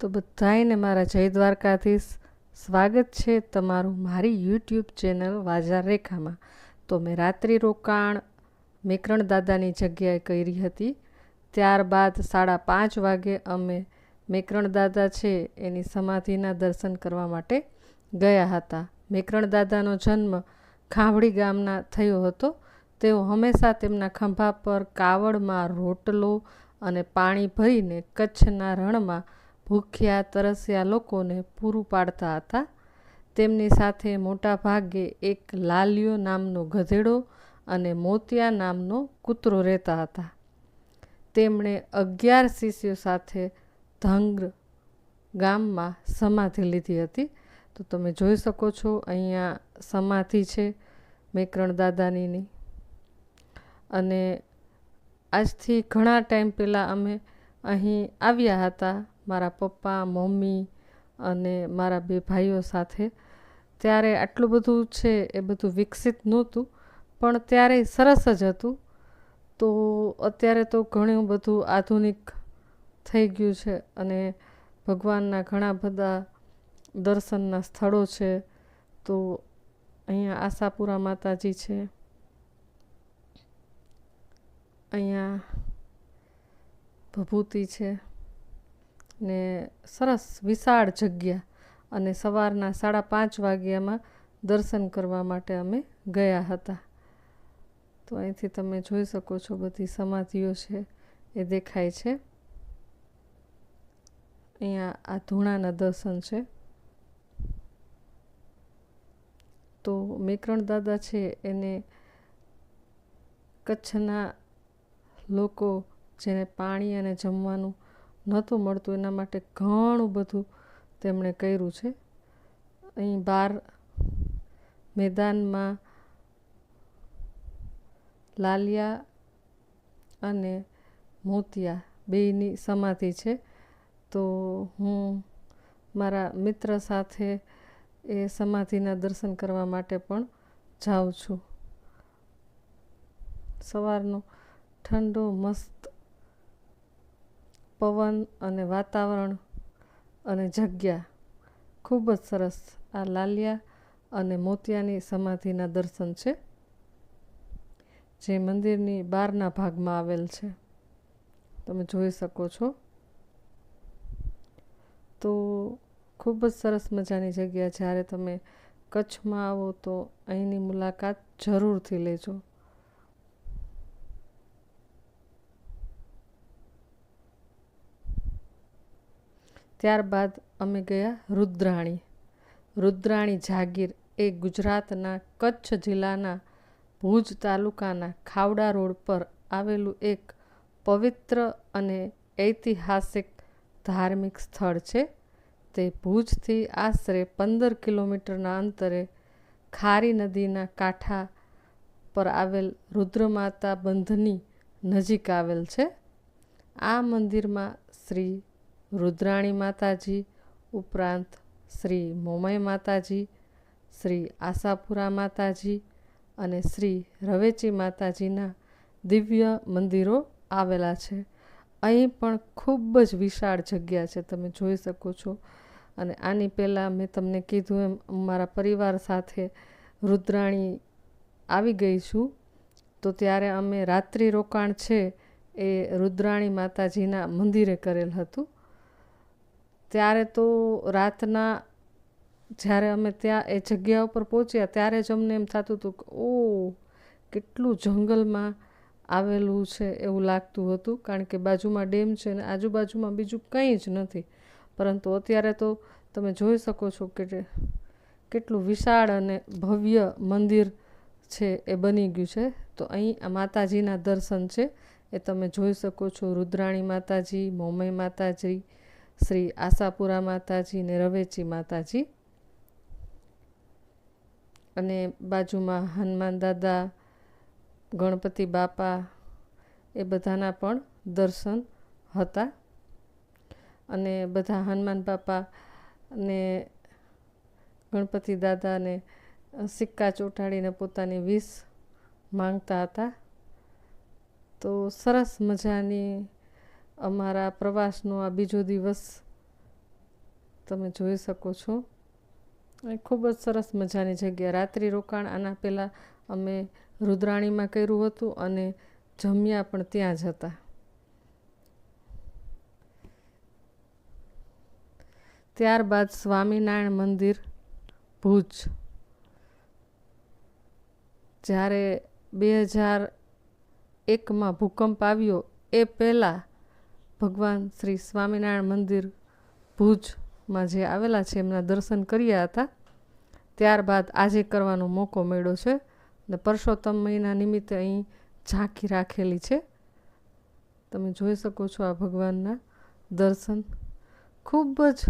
તો બધાયને મારા જય દ્વારકાધીશ. સ્વાગત છે તમારું મારી યુટ્યુબ ચેનલ વાજા રેખામાં. તો મેં રાત્રિ રોકાણ મેકરણ દાદાની જગ્યાએ કરી હતી. ત્યારબાદ 5:30 વાગે અમે મેકરણ દાદા છે એની સમાધિના દર્શન કરવા માટે ગયા હતા. મેકરણ દાદાનો જન્મ ખાંભળી ગામના થયો હતો. તેઓ હંમેશા તેમના ખંભા પર કાવડમાં રોટલો અને પાણી ભરીને કચ્છના રણમાં ભૂખ્યા તરસ્યા લોકોને પૂરું પાડતા હતા. તેમની સાથે મોટા ભાગે એક લાલિયો નામનો ગધેડો અને મોતિયા નામનો કૂતરો રહેતા હતા. તેમણે 11 શિષ્યો સાથે ધંગ્ર ગામમાં સમાધિ લીધી હતી. તો તમે જોઈ શકો છો અહીંયા સમાધિ છે મેકરણ દાદાનીની. અને આજથી ઘણા ટાઈમ પહેલાં અમે અહીં આવ્યા હતા, મારા પપ્પા, મમ્મી અને મારા 2 ભાઈઓ સાથે. ત્યારે આટલું બધું છે એ બધું વિકસિત નહોતું, પણ ત્યારે સરસ જ હતું. તો અત્યારે તો ઘણું બધું આધુનિક થઈ ગયું છે અને ભગવાનના ઘણા બધા દર્શનના સ્થળો છે. તો અહીંયા આશાપુરા માતાજી છે, અહીંયા ભભૂતિ છે ને સરસ વિશાળ જગ્યા. અને સવારના 5:30 વાગ્યામાં દર્શન કરવા માટે અમે ગયા હતા. તો અહીંથી તમે જોઈ શકો છો બધી સમાધિઓ છે એ દેખાય છે. અહીંયા આ ધૂણાના દર્શન છે. તો મેકરણ દાદા છે એને કચ્છના લોકો જેને પાણી અને જમવાનું નહોતું મળતું એના માટે ઘણું બધું તેમણે કર્યું છે. અહીં બહાર મેદાનમાં લાલિયા અને મોતિયા બેયની સમાધિ છે. તો હું મારા મિત્ર સાથે એ સમાધિના દર્શન કરવા માટે પણ જાઉં છું. સવારનો ઠંડો મસ્ત પવન અને વાતાવરણ અને જગ્યા ખૂબ જ સરસ. આ લાલિયા અને મોતિયાની સમાધિના દર્શન છે જે મંદિરની બહારના ભાગમાં આવેલ છે, તમે જોઈ શકો છો. તો ખૂબ જ સરસ મજાની જગ્યા. જ્યારે તમે કચ્છમાં આવો તો અહીંની મુલાકાત જરૂરથી લેજો. ત્યારબાદ અમે ગયા રુદ્રાણી. રુદ્રાણી જાગીર એ ગુજરાતના કચ્છ જિલ્લાના ભુજ તાલુકાના ખાવડા રોડ પર આવેલું એક પવિત્ર અને ઐતિહાસિક ધાર્મિક સ્થળ છે. તે ભુજથી આશરે 15 કિલોમીટરના અંતરે ખારી નદીના કાંઠા પર આવેલ રુદ્રમાતા બંધની નજીક આવેલ છે. આ મંદિરમાં શ્રી રુદ્રાણી માતાજી ઉપરાંત શ્રી મોમય માતાજી, શ્રી આશાપુરા માતાજી અને શ્રી રવેચી માતાજીના દિવ્ય મંદિરો આવેલા છે. અહીં પણ ખૂબ જ વિશાળ જગ્યા છે, તમે જોઈ શકો છો. અને આની પહેલાં મેં તમને કીધું એમ મારા પરિવાર સાથે રુદ્રાણી આવી ગઈ છું. તો ત્યારે અમે રાત્રિ રોકાણ છે એ રુદ્રાણી માતાજીના મંદિરે કરેલ હતું. ત્યારે તો રાતના જ્યારે અમે ત્યાં એ જગ્યા ઉપર પહોંચ્યા ત્યારે જ અમને એમ થતું હતું કે કેટલું જંગલમાં આવેલું છે એવું લાગતું હતું, કારણ કે બાજુમાં ડેમ છે ને આજુબાજુમાં બીજું કંઈ જ નથી. પરંતુ અત્યારે તો તમે જોઈ શકો છો કે કેટલું વિશાળ અને ભવ્ય મંદિર છે એ બની ગયું છે. તો અહીં આ માતાજીના દર્શન છે એ તમે જોઈ શકો છો. રુદ્રાણી માતાજી, મોમય માતાજી, શ્રી આશાપુરા માતાજી ને રવેચી માતાજી. અને બાજુમાં હનુમાન દાદા, ગણપતિ બાપા એ બધાના પણ દર્શન હતા. અને બધા હનુમાન બાપા ને ગણપતિ દાદાને સિક્કા ચોંટાડીને પોતાની વિશ માંગતા હતા. તો સરસ મજાની અમારા પ્રવાસનો આ બીજો દિવસ તમે જોઈ શકો છો એ ખૂબ જ સરસ મજાની જગ્યા. રાત્રિ રોકાણ આના પહેલાં અમે રુદ્રાણીમાં કર્યું હતું અને જમ્યા પણ ત્યાં જ હતા. ત્યારબાદ સ્વામિનારાયણ મંદિર ભુજ. જ્યારે 2001માં ભૂકંપ આવ્યો એ પહેલાં ભગવાન શ્રી સ્વામિનારાયણ મંદિર ભુજમાં જે આવેલા છે એમના દર્શન કર્યા હતા. ત્યારબાદ આજે કરવાનો મોકો મળ્યો છે અને પરસોત્તમ મહિના નિમિત્તે અહીં ઝાંખી રાખેલી છે. તમે જોઈ શકો છો આ ભગવાનના દર્શન. ખૂબ જ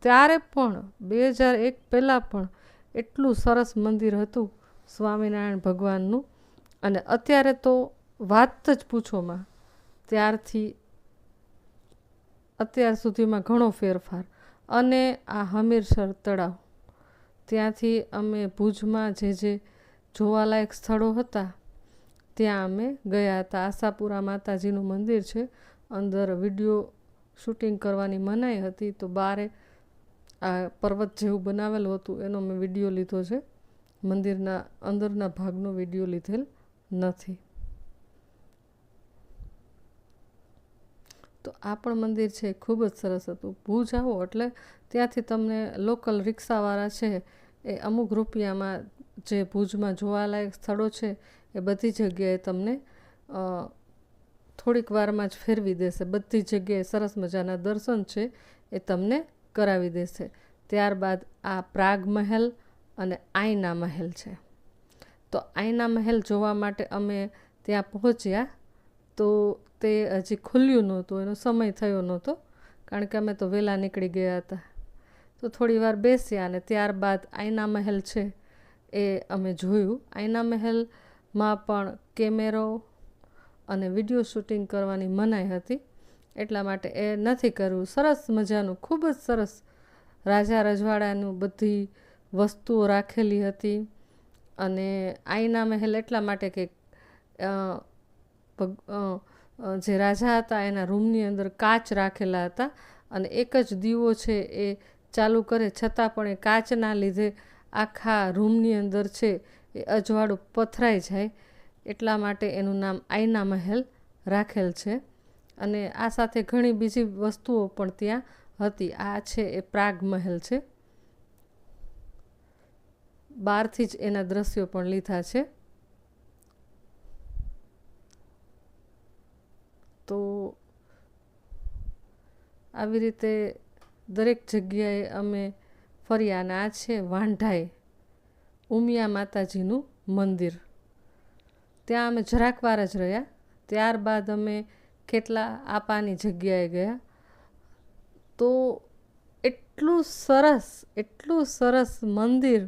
ત્યારે પણ 2001 પહેલાં પણ એટલું સરસ મંદિર હતું સ્વામિનારાયણ ભગવાનનું. અને અત્યારે તો વાત જ પૂછોમાં. ત્યારથી અત્યાર સુધીમાં ઘણો ફેરફાર. અને આ હમીરસર તળાવ, ત્યાંથી અમે ભુજમાં જે જોવાલાયક સ્થળો હતા ત્યાં અમે ગયા હતા. આશાપુરા માતાજીનું મંદિર છે, અંદર વિડીયો શૂટિંગ કરવાની મનાઈ હતી, તો બારે આ પર્વત જેવું બનાવેલું હતું એનો મેં વિડીયો લીધો છે. મંદિરના અંદરના ભાગનો વિડીયો લીધેલ નથી. તો આ પણ મંદિર છે, ખૂબ જ સરસ હતું. ભુજ આવો એટલે ત્યાંથી તમને લોકલ રિક્ષાવાળા છે એ અમુક રૂપિયામાં જે ભુજમાં જોવાલાયક સ્થળો છે એ બધી જગ્યાએ તમને થોડીક વારમાં જ ફેરવી દેશે. બધી જગ્યાએ સરસ મજાના દર્શન છે એ તમને કરાવી દેશે. ત્યારબાદ આ પ્રાગ મહેલ અને આઈના મહેલ છે. તો આઈના મહેલ જોવા માટે અમે ત્યાં પહોંચ્યા તો તે હજી ખુલ્યું નહોતું, એનો સમય થયો નહોતો, કારણ કે અમે તો વહેલા નીકળી ગયા હતા. તો થોડી વાર બેસ્યા અને ત્યારબાદ આઈના મહેલ છે એ અમે જોયું. આઈના મહેલમાં પણ કેમેરો અને વિડીયો શૂટિંગ કરવાની મનાઈ હતી, એટલા માટે એ નથી કરવું. સરસ મજાનું, ખૂબ જ સરસ રાજા રજવાડાનું બધી વસ્તુઓ રાખેલી હતી. અને આઈના મહેલ એટલા માટે કે જે રાજા હતા એના રૂમની અંદર કાચ રાખેલા હતા અને એક જ દીવો છે એ ચાલુ કરે છતાં પણ એ કાચના લીધે આખા રૂમની અંદર છે એ અજવાળું પથરાઈ જાય, એટલા માટે એનું નામ આઈના મહેલ રાખેલ છે. અને આ સાથે ઘણી બીજી વસ્તુઓ પણ ત્યાં હતી. આ છે એ પ્રાગ મહેલ છે. બહારથી જ એના દ્રશ્યો પણ લીધા છે. તો આવી રીતે દરેક જગ્યાએ અમે ફર્યા. અને આ છે વાંઢાઈ ઉમિયા માતાજીનું મંદિર. ત્યાં અમે જરાક વાર જ રહ્યા. ત્યારબાદ અમે કેટલા આપાની જગ્યાએ ગયા. તો એટલું સરસ મંદિર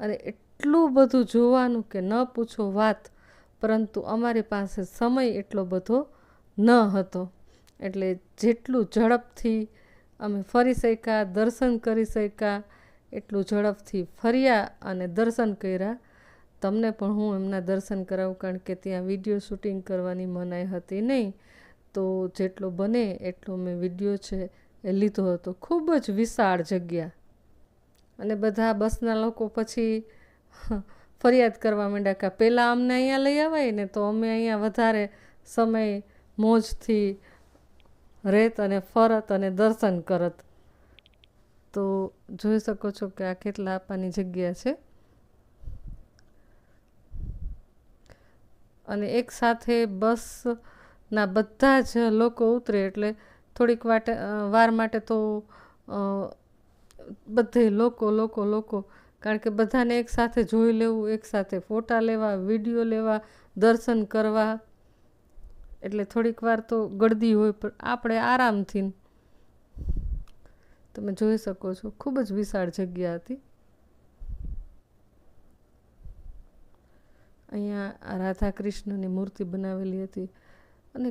અને એટલું બધું જોવાનું કે ન પૂછો વાત. પરંતુ અમારી પાસે સમય એટલો બધો ન હતો, એટલે જેટલું ઝડપથી અમે ફરી શક્યા, દર્શન કરી શક્યા, એટલું ઝડપથી ફર્યા અને દર્શન કર્યા. તમને પણ હું એમના દર્શન કરાવું, કારણ કે ત્યાં વિડીયો શૂટિંગ કરવાની મનાઈ હતી નહીં. તો જેટલો બને એટલો મેં વિડીયો છે એ લીધો હતો. ખૂબ જ વિશાળ જગ્યા. અને બધા બસના લોકો પછી ફરિયાદ કરવા માંડ્યા કે પહેલાં અમને અહીંયા લઈ આવાય ને તો અમે અહીંયા વધારે સમય મોજથી રહેત અને ફરત અને દર્શન કરત. તો જોઈ શકો છો કે આ કેટલા આપવાની જગ્યા છે. અને એક સાથે બસના બધા જ લોકો ઉતરે એટલે થોડીક વાર માટે તો બધે લોકો, કારણ કે બધાને એક સાથે જોઈ લેવું, એક સાથે ફોટા લેવા, વિડીયો લેવા, દર્શન કરવા, એટલે થોડીક વાર તો ગળદી હોય, પણ આપણે આરામથી. તમે જોઈ શકો છો ખૂબ જ વિશાળ જગ્યા હતી. અહીંયા રાધા કૃષ્ણની મૂર્તિ બનાવેલી હતી અને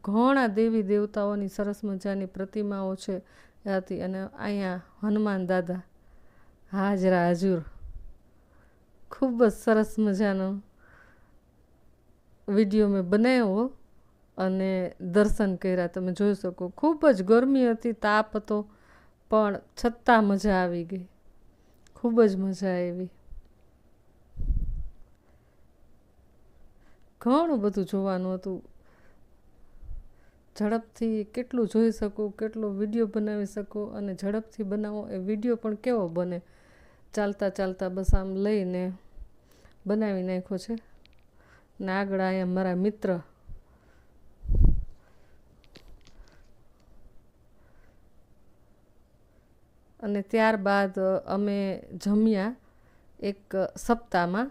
ઘણા દેવી દેવતાઓની સરસ મજાની પ્રતિમાઓ છે હતી. અને અહીંયા હનુમાન દાદા હાજરા હજુર. ખૂબ જ સરસ મજાનો વિડીયો મેં બનાવ્યો અને દર્શન કર્યા. તમે જોઈ શકો ખૂબ જ ગરમી હતી, તાપ હતો, પણ છતાં મજા આવી ગઈ, ખૂબ જ મજા આવી. ઘણું બધું જોવાનું હતું. ઝડપથી કેટલું જોઈ શકું, કેટલો વિડીયો બનાવી શકું, અને ઝડપથી બનાવો એ વિડીયો પણ કેવો બને. ચાલતા ચાલતા બસ આમ લઈને બનાવી નાખ્યો છે. ને આગળ અહીંયા મારા મિત્ર અને ત્યારબાદ અમે જમ્યા એક સપ્તાહમાં.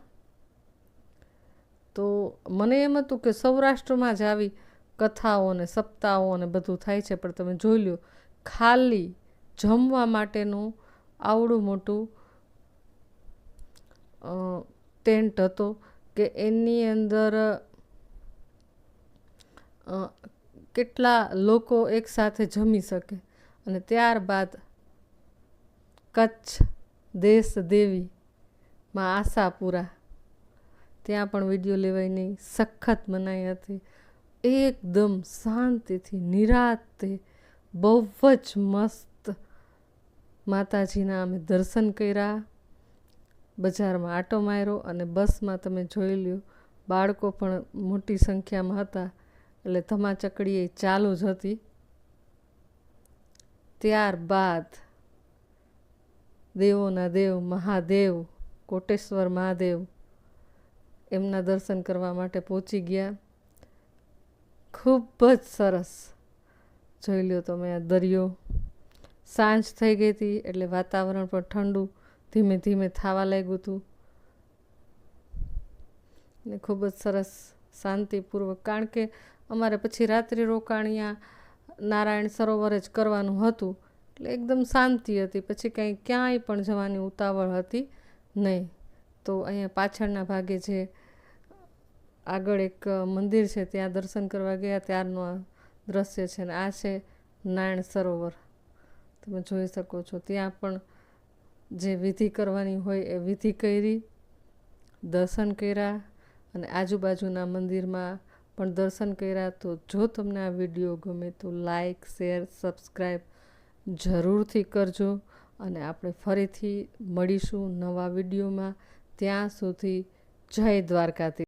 તો મને એમ હતું કે સૌરાષ્ટ્રમાં જ આવી કથાઓ ને સપ્તાહો ને બધું થાય છે, પણ તમે જોઈ લો ખાલી જમવા માટેનું આવડું મોટું ટેન્ટ હતો કે એની અંદર કેટલા લોકો એકસાથે જમી શકે. અને ત્યારબાદ કચ્છ દેશ દેવીમાં આશાપુરા, ત્યાં પણ વિડીયો લેવાય સખત મનાઈ હતી. એકદમ શાંતિથી નિરાતે બહુ જ મસ્ત માતાજીના અમે દર્શન કર્યા. બજારમાં આટો માર્યો અને બસમાં તમે જોઈ લ્યો બાળકો પણ મોટી સંખ્યામાં હતા, એટલે ધમાચકડી એ ચાલુ જ હતી. ત્યારબાદ દેવોના દેવ મહાદેવ કોટેશ્વર મહાદેવ એમના દર્શન કરવા માટે પહોંચી ગયા. ખૂબ જ સરસ. જોઈ લ્યો તમે આ દરિયો. સાંજ થઈ ગઈ હતી એટલે વાતાવરણ પણ ઠંડુ ધીમે ધીમે થવા લાગ્યું હતું ને ખૂબ જ સરસ શાંતિપૂર્વક. કારણ કે અમારે પછી રાત્રિ રોકાણિયા નારાયણ સરોવર જ કરવાનું હતું, એટલે એકદમ શાંતિ હતી. પછી કંઈ ક્યાંય પણ જવાની ઉતાવળ હતી નહીં. તો અહીંયા પાછળના ભાગે જે આગળ એક મંદિર છે ત્યાં દર્શન કરવા ગયા ત્યારનું આ દ્રશ્ય છે. ને આ છે નારાયણ સરોવર, તમે જોઈ શકો છો. ત્યાં પણ જે વિધિ કરવાની હોય એ વિધિ કરી, દર્શન કર્યા અને આજુબાજુના મંદિરમાં પણ દર્શન કર્યા. તો જો તમને આ વિડીયો ગમે તો લાઈક, શેર, સબસ્ક્રાઈબ જરૂરથી કરજો. અને આપણે ફરીથી મળીશું નવા વિડીયોમાં. ત્યાં સુધી જય દ્વારકાધીશ.